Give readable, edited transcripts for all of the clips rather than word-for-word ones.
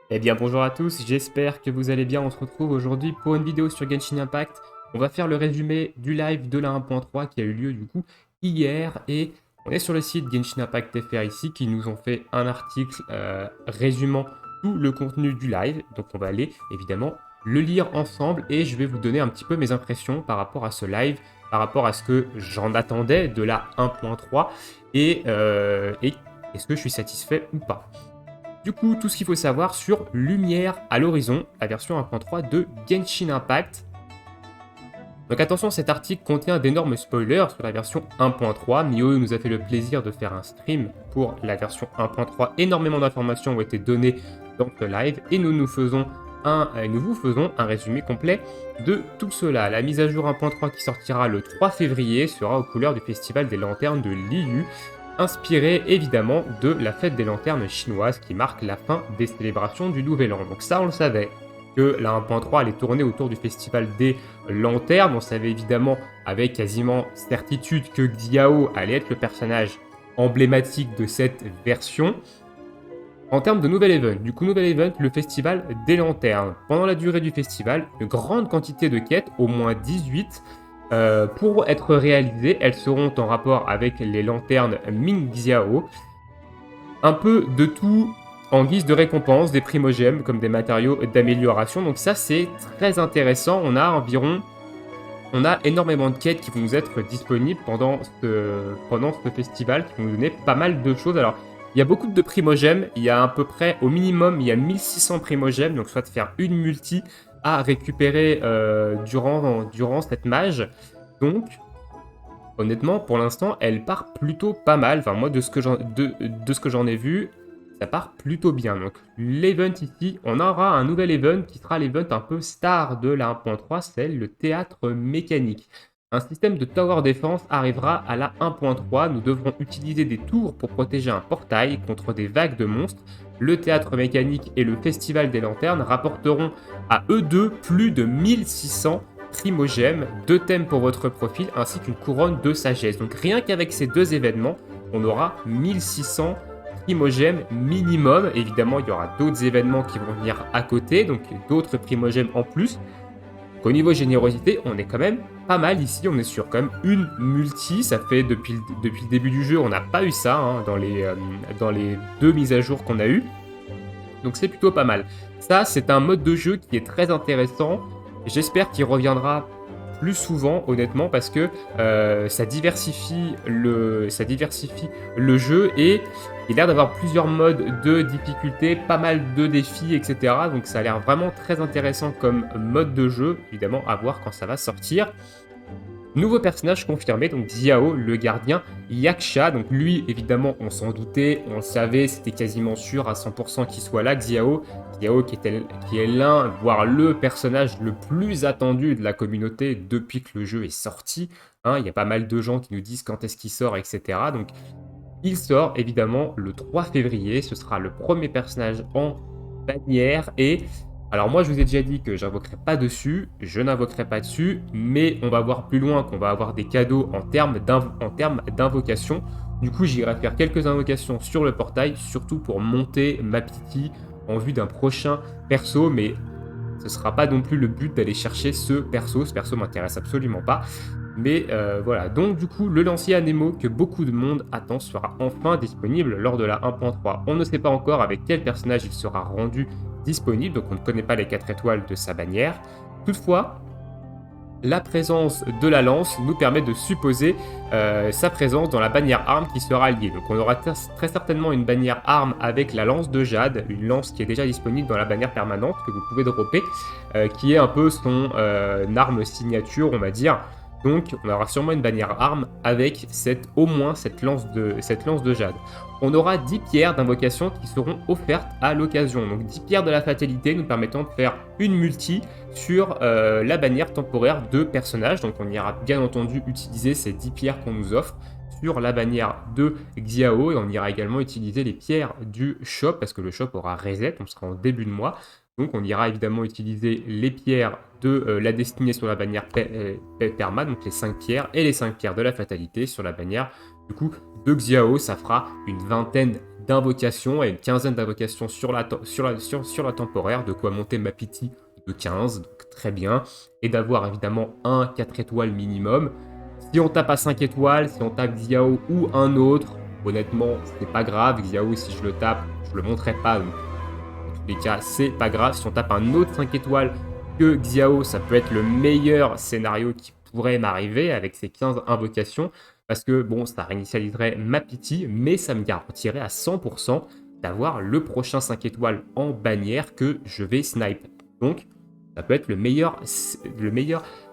Eh bien bonjour à tous, j'espère que vous allez bien. On se retrouve aujourd'hui pour une vidéo sur Genshin Impact. On va faire le résumé du live de la 1.3 qui a eu lieu du coup hier, et on est sur le site Genshin Impact FR ici qui nous ont fait un article résumant tout le contenu du live. Donc on va aller évidemment le lire ensemble et je vais vous donner un petit peu mes impressions par rapport à ce live, par rapport à ce que j'en attendais de la 1.3 et est-ce que je suis satisfait ou pas. Du coup, tout ce qu'il faut savoir sur Lumière à l'horizon, la version 1.3 de Genshin Impact. Donc attention, cet article contient d'énormes spoilers sur la version 1.3. Mio nous a fait le plaisir de faire un stream pour la version 1.3. Énormément d'informations ont été données dans ce live et nous vous faisons un résumé complet de tout cela. La mise à jour 1.3 qui sortira le 3 février sera aux couleurs du Festival des Lanternes de Liu, inspiré évidemment de la fête des lanternes chinoise qui marque la fin des célébrations du Nouvel An. Donc ça, on le savait, que la 1.3 allait tourner autour du Festival des Lanternes. On savait évidemment avec quasiment certitude que Xiao allait être le personnage emblématique de cette version. En termes de nouvel event, nouvel event, le Festival des Lanternes. Pendant la durée du festival, une grande quantité de quêtes, au moins 18, pour être réalisées. Elles seront en rapport avec les lanternes Ming Xiao. Un peu de tout en guise de récompense, des primogèmes comme des matériaux d'amélioration. Donc ça, c'est très intéressant. On a énormément de quêtes qui vont nous être disponibles pendant ce festival, qui vont nous donner pas mal de choses. Alors, il y a beaucoup de primogèmes. Il y a à peu près, au minimum, il y a 1600 primogèmes. Donc, soit de faire une multi à récupérer durant cette mage. Donc, honnêtement, pour l'instant, elle part plutôt pas mal. Enfin, moi, de ce que j'en ai vu, ça part plutôt bien. Donc, l'event ici, on aura un nouvel event qui sera l'event un peu star de la 1.3, c'est le théâtre mécanique. Un système de tower defense arrivera à la 1.3. Nous devrons utiliser des tours pour protéger un portail contre des vagues de monstres. Le théâtre mécanique et le festival des lanternes rapporteront à eux deux plus de 1600 primogèmes, 2 thèmes pour votre profil, ainsi qu'une couronne de sagesse. Donc rien qu'avec ces deux événements, on aura 1600 primogèmes minimum. Évidemment, il y aura d'autres événements qui vont venir à côté, donc d'autres primogèmes en plus. Donc, au niveau générosité, on est quand même pas mal ici. On est sur quand même une multi. Ça fait depuis le début du jeu, on n'a pas eu ça dans les deux mises à jour qu'on a eues. Donc c'est plutôt pas mal. Ça, c'est un mode de jeu qui est très intéressant. J'espère qu'il reviendra plus souvent, honnêtement, parce que ça diversifie le jeu et il a l'air d'avoir plusieurs modes de difficulté, pas mal de défis, etc. Donc ça a l'air vraiment très intéressant comme mode de jeu, évidemment à voir quand ça va sortir. Nouveau personnage confirmé, donc Xiao, le gardien Yaksha. Donc lui, évidemment, on s'en doutait, on le savait, c'était quasiment sûr à 100% qu'il soit là, Xiao. Xiao qui est l'un, voire le personnage le plus attendu de la communauté depuis que le jeu est sorti. Il y a pas mal de gens qui nous disent quand est-ce qu'il sort, etc. Donc il sort évidemment le 3 février, ce sera le premier personnage en bannière et alors moi je vous ai déjà dit que j'invoquerai pas dessus, je n'invoquerai pas dessus, mais on va voir plus loin qu'on va avoir des cadeaux en termes d'invocation. Du coup j'irai faire quelques invocations sur le portail, surtout pour monter ma piti en vue d'un prochain perso, mais ce sera pas non plus le but d'aller chercher ce perso m'intéresse absolument pas. Mais voilà, donc du coup, le lancier Anemo que beaucoup de monde attend sera enfin disponible lors de la 1.3. On ne sait pas encore avec quel personnage il sera rendu disponible, donc on ne connaît pas les 4 étoiles de sa bannière. Toutefois, la présence de la lance nous permet de supposer sa présence dans la bannière arme qui sera liée. Donc on aura très certainement une bannière arme avec la lance de Jade, une lance qui est déjà disponible dans la bannière permanente que vous pouvez dropper, qui est un peu son arme signature, on va dire. Donc on aura sûrement une bannière arme avec au moins cette lance de Jade. On aura 10 pierres d'invocation qui seront offertes à l'occasion. Donc 10 pierres de la fatalité nous permettant de faire une multi sur la bannière temporaire de personnage. Donc on ira bien entendu utiliser ces 10 pierres qu'on nous offre sur la bannière de Xiao et on ira également utiliser les pierres du shop parce que le shop aura reset, on sera en début de mois. Donc on ira évidemment utiliser les pierres de la destinée sur la bannière Perma, donc les 5 pierres, et les 5 pierres de la fatalité sur la bannière du coup de Xiao. Ça fera une vingtaine d'invocations et une quinzaine d'invocations sur la temporaire, de quoi monter ma pity de 15, donc très bien, et d'avoir évidemment un 4 étoiles minimum. Si on tape à 5 étoiles, si on tape Xiao ou un autre, honnêtement, c'est pas grave. Xiao, si je le tape, je le montrerai pas, donc dans tous les cas, c'est pas grave. Si on tape un autre 5 étoiles que Xiao, ça peut être le meilleur scénario qui pourrait m'arriver avec ces 15 invocations, parce que bon, ça réinitialiserait ma pity, mais ça me garantirait à 100% d'avoir le prochain 5 étoiles en bannière que je vais snipe. Donc, ça peut être le meilleur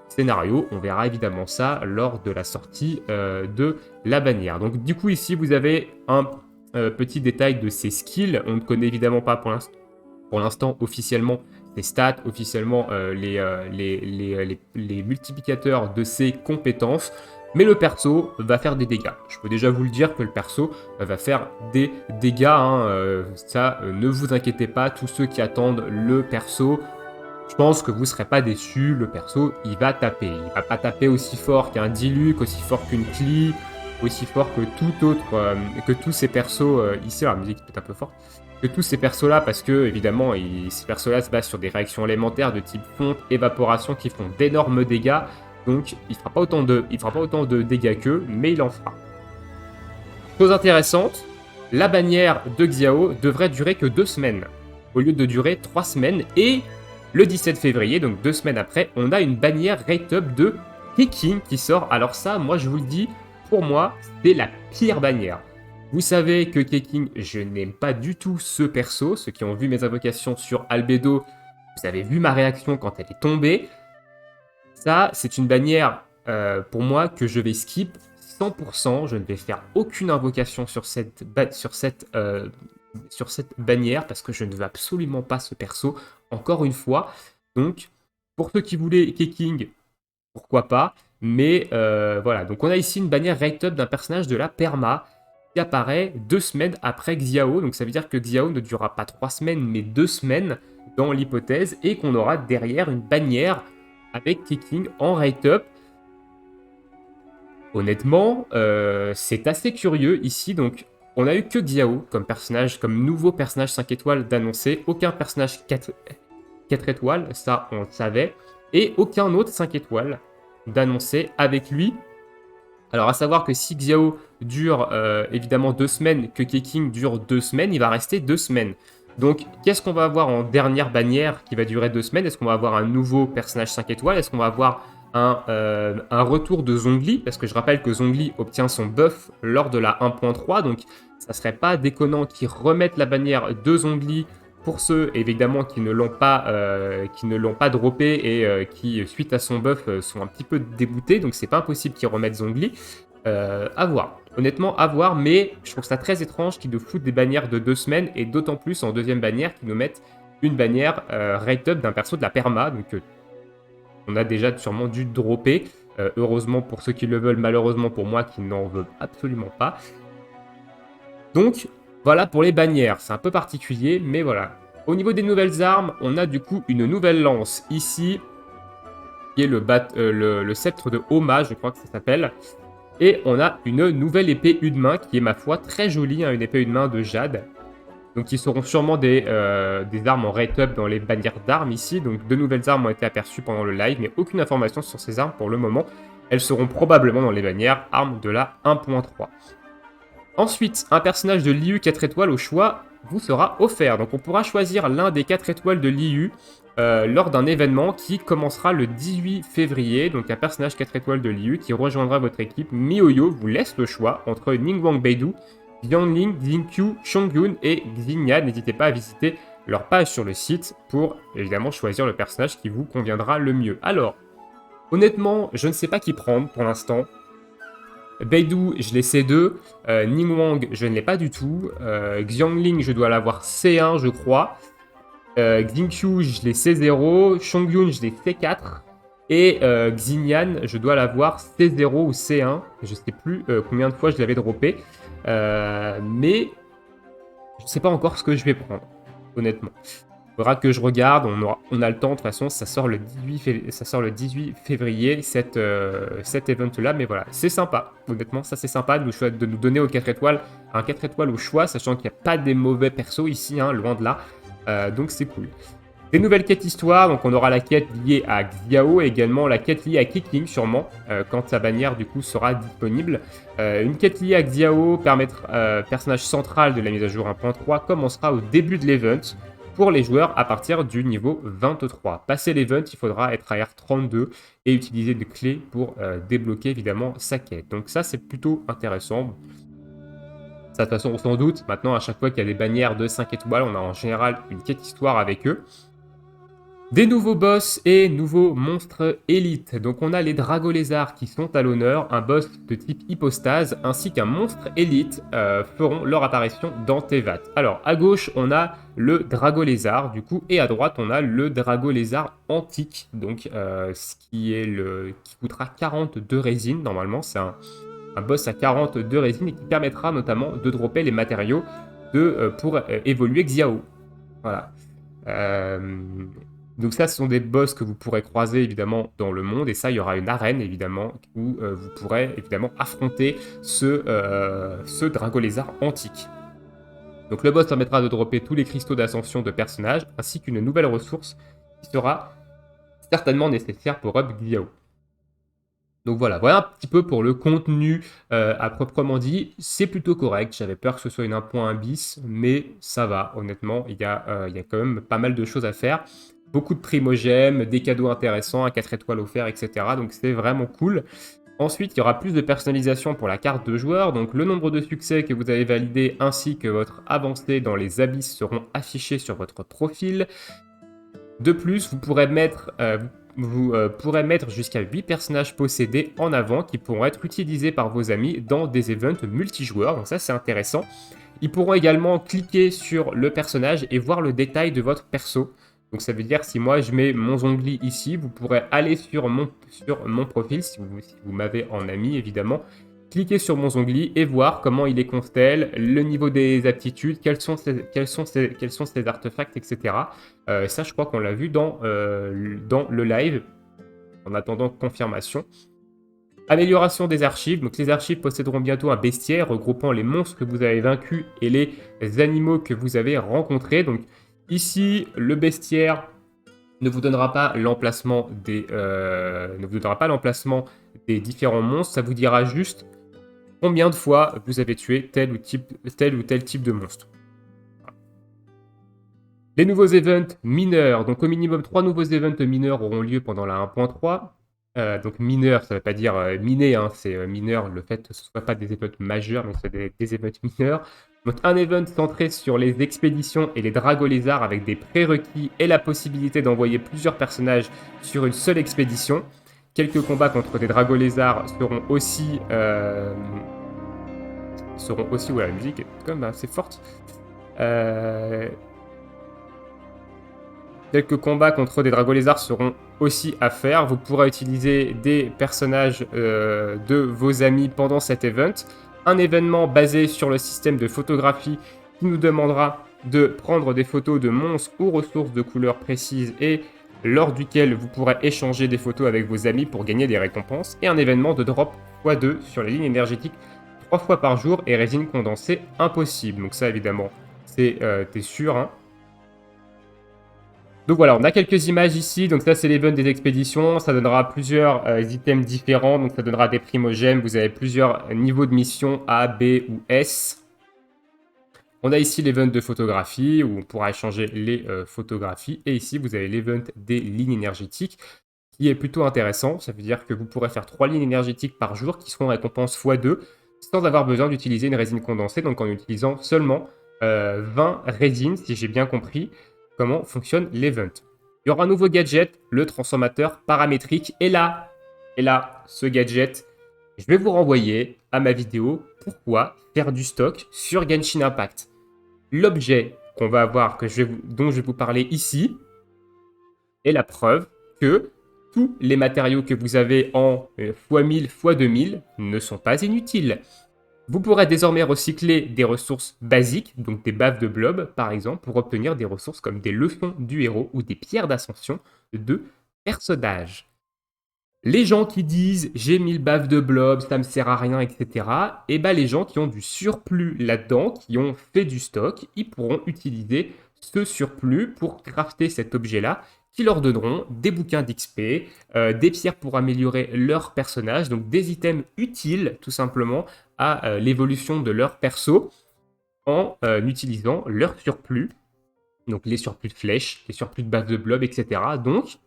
scénario. On verra évidemment ça lors de la sortie de la bannière. Donc du coup ici vous avez un petit détail de ses skills. On ne connaît évidemment pas pour l'instant officiellement ses stats, officiellement les multiplicateurs de ses compétences. Mais le perso va faire des dégâts. Je peux déjà vous le dire que le perso va faire des dégâts. Ça, ne vous inquiétez pas, tous ceux qui attendent le perso, je pense que vous ne serez pas déçus. Le perso, il va taper. Il va pas taper aussi fort qu'un Diluc, aussi fort qu'une Klee, aussi fort que tout autre, que tous ces persos ici. Alors, la musique est peut-être un peu forte. Que tous ces persos-là, parce que, évidemment, ces persos-là se basent sur des réactions élémentaires de type fonte, évaporation, qui font d'énormes dégâts. Donc, il ne fera pas autant de dégâts qu'eux, mais il en fera. Chose intéressante, la bannière de Xiao devrait durer que 2 semaines, au lieu de durer 3 semaines, et le 17 février, donc 2 semaines après, on a une bannière rate-up de Keqing qui sort. Alors ça, moi je vous le dis, pour moi, c'est la pire bannière. Vous savez que Keqing, je n'aime pas du tout ce perso. Ceux qui ont vu mes invocations sur Albedo, vous avez vu ma réaction quand elle est tombée. Ça, c'est une bannière, pour moi, que je vais skip 100%. Je ne vais faire aucune invocation sur cette bannière parce que je ne veux absolument pas ce perso, encore une fois. Donc, pour ceux qui voulaient Keqing, pourquoi pas. Mais voilà, donc on a ici une bannière rate-up d'un personnage de la perma qui apparaît 2 semaines après Xiao. Donc ça veut dire que Xiao ne durera pas 3 semaines, mais 2 semaines dans l'hypothèse, et qu'on aura derrière une bannière avec Keqing en rate-up. Honnêtement, c'est assez curieux ici. Donc, on a eu que Xiao comme personnage, comme nouveau personnage 5 étoiles d'annoncer. Aucun personnage 4 étoiles, ça on le savait. Et aucun autre 5 étoiles d'annoncer avec lui. Alors, à savoir que si Xiao dure évidemment 2 semaines, que Keqing dure 2 semaines, il va rester 2 semaines. Donc, qu'est-ce qu'on va avoir en dernière bannière qui va durer 2 semaines? Est-ce qu'on va avoir un nouveau personnage 5 étoiles? Est-ce qu'on va avoir un retour de Zhongli? Parce que je rappelle que Zhongli obtient son buff lors de la 1.3, donc ça serait pas déconnant qu'ils remettent la bannière de Zhongli pour ceux évidemment qui ne l'ont pas droppé et qui, suite à son buff, sont un petit peu dégoûtés. Donc c'est pas impossible qu'ils remettent Zhongli. À voir. Honnêtement, à voir, mais je trouve ça très étrange qu'ils nous foutent des bannières de 2 semaines, et d'autant plus en deuxième bannière qu'ils nous mettent une bannière rate-up d'un perso de la perma. Donc on a déjà sûrement dû dropper. Heureusement pour ceux qui le veulent, malheureusement pour moi qui n'en veux absolument pas. Donc voilà pour les bannières, c'est un peu particulier, mais voilà. Au niveau des nouvelles armes, on a du coup une nouvelle lance ici, qui est le sceptre de Homa, je crois que ça s'appelle. Et on a une nouvelle épée une main qui est, ma foi, très jolie, hein, une épée une main de jade. Donc qui seront sûrement des armes en rate-up dans les bannières d'armes ici. Donc de nouvelles armes ont été aperçues pendant le live, mais aucune information sur ces armes pour le moment. Elles seront probablement dans les bannières armes de la 1.3. Ensuite, un personnage de Liu 4 étoiles au choix vous sera offert. Donc on pourra choisir l'un des 4 étoiles de Liu lors d'un événement qui commencera le 18 février. Donc un personnage 4 étoiles de Liu qui rejoindra votre équipe. MiHoYo vous laisse le choix entre Ningguang Beidou, Xiangling, Xingqiu, Chongyun et Xingyan. N'hésitez pas à visiter leur page sur le site pour évidemment choisir le personnage qui vous conviendra le mieux. Alors, honnêtement, je ne sais pas qui prendre pour l'instant. Beidou, je l'ai C2. Ningguang, je ne l'ai pas du tout. Xiangling, je dois l'avoir C1, je crois. Xingqiu, je l'ai C0. Chongyun, je l'ai C4. Et Xingyan, je dois l'avoir C0 ou C1. Je ne sais plus combien de fois je l'avais droppé. Mais je ne sais pas encore ce que je vais prendre, honnêtement. Faudra que je regarde, on a le temps, de toute façon, ça sort le 18 février, cet event-là, mais voilà, c'est sympa, honnêtement, ça c'est sympa de nous donner aux 4 étoiles, un 4 étoiles au choix, sachant qu'il n'y a pas des mauvais persos ici, hein, loin de là, donc c'est cool. Des nouvelles quêtes histoire, donc on aura la quête liée à Xiao et également la quête liée à Keqing sûrement, quand sa bannière du coup sera disponible. Une quête liée à Xiao, personnage central de la mise à jour 1.3, commencera au début de l'event pour les joueurs à partir du niveau 23. Passé l'event, il faudra être à R32 et utiliser des clés pour débloquer évidemment sa quête. Donc ça c'est plutôt intéressant. Ça, de toute façon, on s'en doute. Maintenant, à chaque fois qu'il y a des bannières de 5 étoiles, on a en général une quête histoire avec eux. Des nouveaux boss et nouveaux monstres élites. Donc on a les Dragolézards qui sont à l'honneur, un boss de type hypostase ainsi qu'un monstre élite feront leur apparition dans Tevat. Alors à gauche on a le Dragolézard du coup et à droite on a le Dragolézard antique, donc qui coûtera 42 résines normalement. C'est un boss à 42 résines et qui permettra notamment de dropper les matériaux pour évoluer Xiao. Voilà. Donc ça, ce sont des boss que vous pourrez croiser évidemment dans le monde, et ça, il y aura une arène évidemment où vous pourrez évidemment affronter ce Dragolézard antique. Donc le boss permettra de dropper tous les cristaux d'ascension de personnages, ainsi qu'une nouvelle ressource qui sera certainement nécessaire pour up Xiao. Donc voilà un petit peu pour le contenu à proprement dit. C'est plutôt correct, j'avais peur que ce soit une 1.1 bis, mais ça va, honnêtement, il y a quand même pas mal de choses à faire. Beaucoup de primogèmes, des cadeaux intéressants, un 4 étoiles offert, etc. Donc c'est vraiment cool. Ensuite, il y aura plus de personnalisation pour la carte de joueur. Donc le nombre de succès que vous avez validé ainsi que votre avancée dans les abysses seront affichés sur votre profil. De plus, vous pourrez mettre jusqu'à 8 personnages possédés en avant qui pourront être utilisés par vos amis dans des events multijoueurs. Donc ça, c'est intéressant. Ils pourront également cliquer sur le personnage et voir le détail de votre perso. Donc ça veut dire si moi je mets mon Zhongli ici, vous pourrez aller sur mon profil, si vous m'avez en ami évidemment, cliquer sur mon Zhongli et voir comment il est constelle, le niveau des aptitudes, quels sont ses artefacts, etc. Ça je crois qu'on l'a vu dans le live, en attendant confirmation. Amélioration des archives. Donc les archives posséderont bientôt un bestiaire regroupant les monstres que vous avez vaincus et les animaux que vous avez rencontrés. Donc ici, le bestiaire ne vous donnera pas l'emplacement des différents monstres. Ça vous dira juste combien de fois vous avez tué tel ou tel type de monstre. Les nouveaux events mineurs. Donc au minimum 3 nouveaux events mineurs auront lieu pendant la 1.3. Donc mineur, ça ne veut pas dire miné, hein, c'est mineur, le fait que ce ne soit pas des events majeurs, mais c'est des events mineurs. Donc un event centré sur les expéditions et les Dragolézards avec des prérequis et la possibilité d'envoyer plusieurs personnages sur une seule expédition. Quelques combats contre des Dragolézards seront aussi... la musique est quand même assez forte. Quelques combats contre des Dragolézards seront aussi à faire. Vous pourrez utiliser des personnages de vos amis pendant cet event. Un événement basé sur le système de photographie qui nous demandera de prendre des photos de monstres ou ressources de couleurs précises et lors duquel vous pourrez échanger des photos avec vos amis pour gagner des récompenses. Et un événement de drop x2 sur les lignes énergétiques 3 fois par jour et résine condensée impossible. Donc ça évidemment, t'es sûr, hein. Donc voilà, on a quelques images ici. Donc ça, c'est l'event des expéditions. Ça donnera plusieurs items différents. Donc ça donnera des primogèmes. Vous avez plusieurs niveaux de mission A, B ou S. On a ici l'event de photographie où on pourra échanger les photographies. Et ici, vous avez l'event des lignes énergétiques qui est plutôt intéressant. Ça veut dire que vous pourrez faire 3 lignes énergétiques par jour qui seront récompenses x2 sans avoir besoin d'utiliser une résine condensée. Donc en utilisant seulement 20 résines, si j'ai bien compris comment fonctionne l'event. Il y aura un nouveau gadget, le transformateur paramétrique. Et là, ce gadget, je vais vous renvoyer à ma vidéo « Pourquoi faire du stock sur Genshin Impact ?» L'objet qu'on va avoir, dont je vais vous parler ici, est la preuve que tous les matériaux que vous avez en x1000, x2000 ne sont pas inutiles. Vous pourrez désormais recycler des ressources basiques, donc des baves de blob par exemple, pour obtenir des ressources comme des leçons du héros ou des pierres d'ascension de personnage. Les gens qui disent j'ai 1000 baves de blob, ça me sert à rien, etc. Et ben les gens qui ont du surplus là-dedans, qui ont fait du stock, ils pourront utiliser ce surplus pour crafter cet objet-là, qui leur donneront des bouquins d'XP, des pierres pour améliorer leur personnage, donc des items utiles tout simplement à l'évolution de leur perso en utilisant leur surplus, donc les surplus de flèches, les surplus de baves de blob, etc. Donc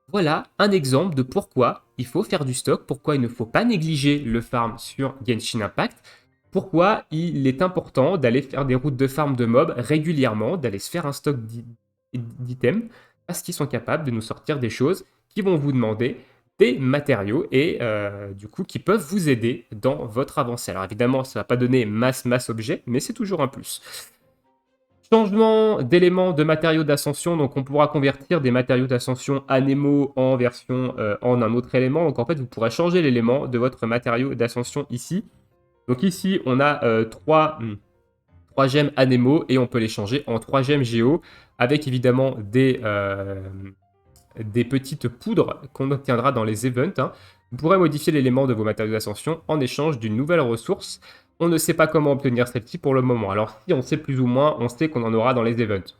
voilà un exemple de pourquoi il faut faire du stock, pourquoi il ne faut pas négliger le farm sur Genshin Impact, pourquoi il est important d'aller faire des routes de farm de mobs régulièrement, d'aller se faire un stock d'items, parce qu'ils sont capables de nous sortir des choses qui vont vous demander des matériaux et du coup qui peuvent vous aider dans votre avancée. Alors évidemment, ça ne va pas donner masse objet, mais c'est toujours un plus. Changement d'éléments de matériaux d'ascension, donc on pourra convertir des matériaux d'ascension anémaux en version en un autre élément. Donc en fait, vous pourrez changer l'élément de votre matériau d'ascension ici. Donc ici, on a 3 gemmes anémaux et on peut les changer en 3 gemmes géo avec évidemment des petites poudres qu'on obtiendra dans les events. Hein. Vous pourrez modifier l'élément de vos matériaux d'ascension en échange d'une nouvelle ressource. On ne sait pas comment obtenir celle-ci pour le moment. Alors si on sait plus ou moins, on sait qu'on en aura dans les events.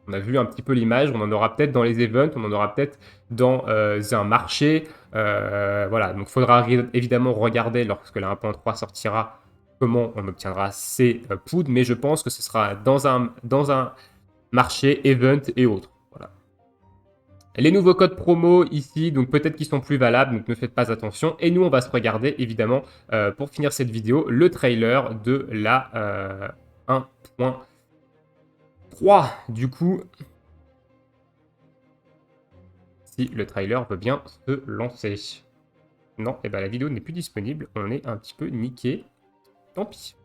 On a vu un petit peu l'image, on en aura peut-être dans les events, on en aura peut-être dans un marché. Voilà, donc il faudra évidemment regarder lorsque la 1.3 sortira comment on obtiendra ces poudres, mais je pense que ce sera dans un marché, event et autres. Voilà. Les nouveaux codes promo ici, donc peut-être qu'ils sont plus valables, donc ne faites pas attention. Et nous, on va se regarder évidemment, pour finir cette vidéo, le trailer de la 1.3. Du coup, si le trailer veut bien se lancer. Non, et ben la vidéo n'est plus disponible, on est un petit peu niqué. Tant pis.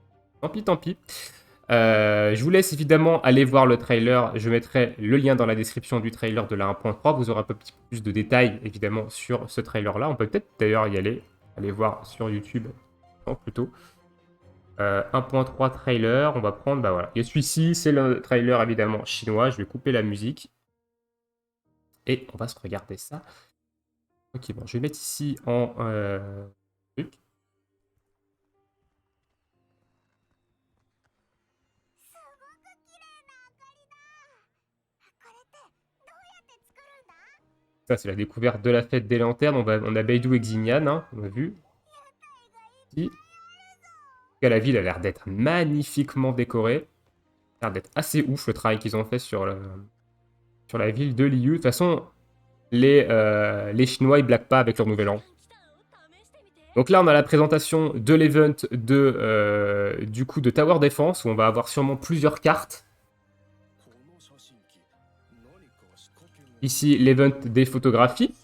Tant pis, tant pis. Je vous laisse évidemment aller voir le trailer. Je mettrai le lien dans la description du trailer de la 1.3. Vous aurez un peu plus de détails évidemment sur ce trailer-là. On peut peut-être d'ailleurs y aller voir sur YouTube. Non, plutôt. 1.3 trailer. On va prendre, bah voilà. Et celui-ci, c'est le trailer évidemment chinois. Je vais couper la musique. Et on va se regarder ça. Ok, bon, je vais mettre ici en truc. Ça, c'est la découverte de la fête des lanternes. On a Beidou et Xignan, hein, on a vu. Ici. La ville a l'air d'être magnifiquement décorée. Ça a l'air d'être assez ouf le travail qu'ils ont fait sur la ville de Liu. De toute façon, les Chinois, ils blaguent pas avec leur nouvel an. Donc là, on a la présentation de l'event du coup de Tower Defense, où on va avoir sûrement plusieurs cartes. Ici, l'event des photographies.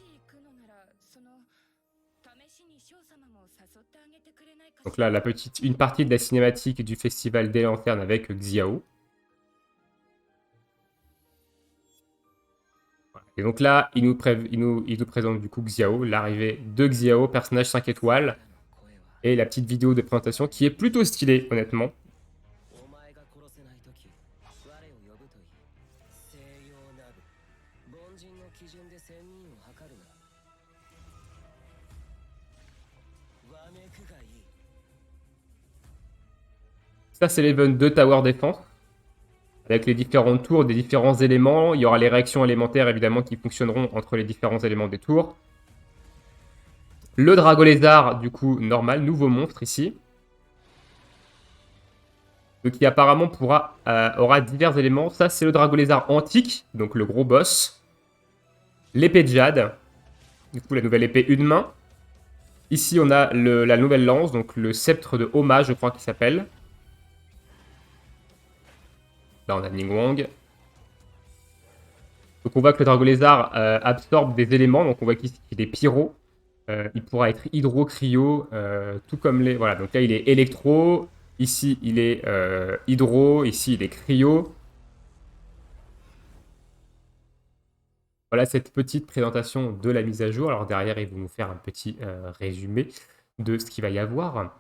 Donc là, une partie de la cinématique du festival des lanternes avec Xiao. Et donc là, il nous présente du coup Xiao, l'arrivée de Xiao, personnage 5 étoiles. Et la petite vidéo de présentation qui est plutôt stylée, honnêtement. Ça, c'est l'event de Tower Defense. Avec les différentes tours, des différents éléments. Il y aura les réactions élémentaires, évidemment, qui fonctionneront entre les différents éléments des tours. Le Drago Lézard, du coup, normal, nouveau monstre ici. Donc, qui apparemment aura divers éléments. Ça, c'est le Drago Lézard antique, donc le gros boss. L'épée de Jade. Du coup, la nouvelle épée une main. Ici, on a la nouvelle lance, donc le sceptre de Homa, je crois qu'il s'appelle. Là, on a Ningguang. Donc, on voit que le Drago Lézard absorbe des éléments. Donc, on voit qu'ici, il est pyro. Il pourra être hydro, cryo, tout comme les... Voilà, donc là, il est électro. Ici, il est hydro. Ici, il est cryo. Voilà cette petite présentation de la mise à jour. Alors derrière, ils vont nous faire un petit résumé de ce qu'il va y avoir.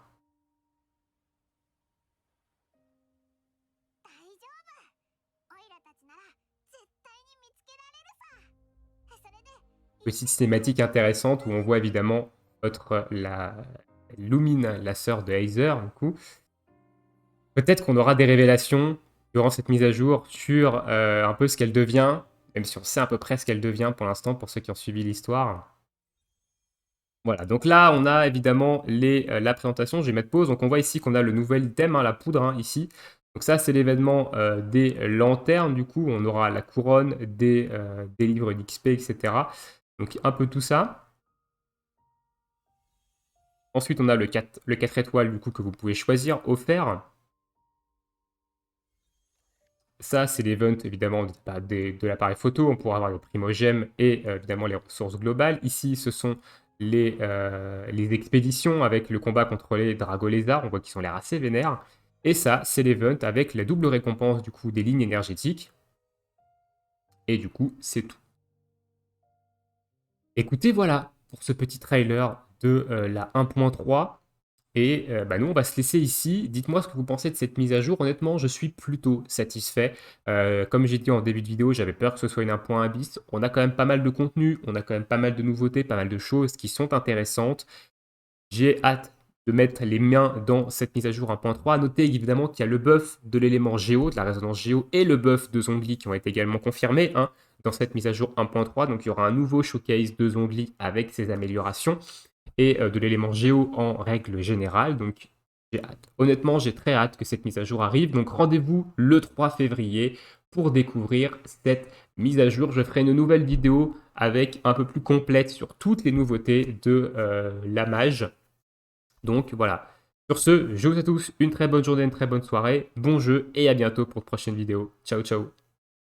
petite cinématique intéressante où on voit évidemment la Lumine, la sœur de Aether, du coup. Peut-être qu'on aura des révélations durant cette mise à jour sur un peu ce qu'elle devient, même si on sait à peu près ce qu'elle devient pour l'instant, pour ceux qui ont suivi l'histoire. Voilà, donc là, on a évidemment la présentation. Je vais mettre pause. Donc, on voit ici qu'on a le nouvel item, hein, la poudre, hein, ici. Donc ça, c'est l'événement des lanternes. Du coup, on aura la couronne, des livres d'XP, etc. Donc, un peu tout ça. Ensuite, on a le 4 étoiles, du coup, que vous pouvez choisir, offert. Ça, c'est l'event, évidemment, de l'appareil photo. On pourra avoir les primogèmes et évidemment les ressources globales. Ici, ce sont les expéditions avec le combat contre les dragolézards. On voit qu'ils sont l'air assez vénères. Et ça, c'est l'event avec la double récompense, du coup, des lignes énergétiques. Et du coup, c'est tout. Écoutez, voilà pour ce petit trailer de la 1.3. Et nous, on va se laisser ici. Dites-moi ce que vous pensez de cette mise à jour. Honnêtement, je suis plutôt satisfait. Comme j'ai dit en début de vidéo, j'avais peur que ce soit une 1.1 bis. On a quand même pas mal de contenu, on a quand même pas mal de nouveautés, pas mal de choses qui sont intéressantes. J'ai hâte de mettre les mains dans cette mise à jour 1.3. Notez évidemment qu'il y a le buff de l'élément Géo, de la résonance Géo, et le buff de Zongli qui ont été également confirmés dans cette mise à jour 1.3. Donc il y aura un nouveau showcase de Zongli avec ses améliorations et de l'élément Géo en règle générale. Donc j'ai hâte. Honnêtement, j'ai très hâte que cette mise à jour arrive. Donc rendez-vous le 3 février pour découvrir cette mise à jour. Je ferai une nouvelle vidéo avec un peu plus complète sur toutes les nouveautés de la mage. Donc voilà. Sur ce, je vous souhaite à tous une très bonne journée, une très bonne soirée, bon jeu et à bientôt pour de prochaines vidéos. Ciao ciao.